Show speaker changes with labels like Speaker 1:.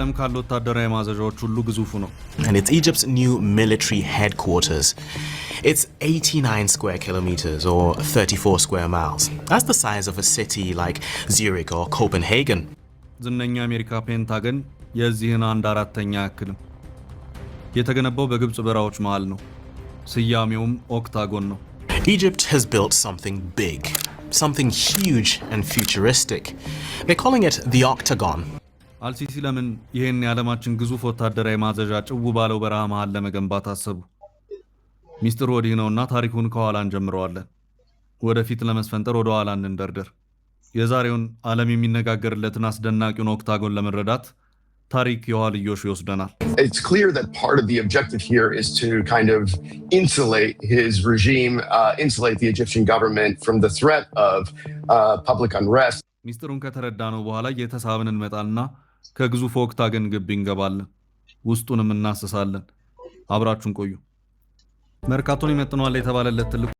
Speaker 1: በዓለም ካሉ ወታደራዊ ማዘዣዎች ሁሉ ግዙፉ ነው።
Speaker 2: And it's Egypt's new military headquarters. It's 89 square kilometers or 34 square miles. That's the size of a city like Zurich or Copenhagen.
Speaker 1: ዝነኛ አሜሪካ ፔንታገን የዚህን 1/4 ያክልም። የተገነባው በግብጽ በራዎች መሃል ነው። ስያሜውም ኦክታጎን ነው።
Speaker 2: Egypt has built something big, something huge and futuristic. They're calling it the Octagon.
Speaker 1: አልሲሲ ለምን ይሄን የዓለማችን ግዙፍ ወታደራዊ ማዘዣ ጭው ባለው በረሃ መሃል ለመገንባት አሰቡ? ሚስጥሩ ወዲህ ነውና ታሪኩን ከኋላ እንጀምረዋለን። ወደፊት ለመስፈንጠር ወደ ኋላ እንንደርደር። የዛሬውን ዓለም የሚነጋገርለትን አስደናቂውን ኦክታጎን ለመረዳት ታሪክ የኋልዮሽ ይወስደናል።
Speaker 3: It's clear that part of the objective here is to kind of insulate his regime, insulate the Egyptian government from the threat of public unrest.
Speaker 1: ሚስጥሩን ከተረዳነው በኋላ የተሳብን እንመጣልና ከግዙፍ ኦክታጎን ግቢ እንገባለን። ውስጡንም እናስሳለን። አብራችሁን ቆዩ። መርካቶን ይመጥነዋል የተባለለት ትልቁ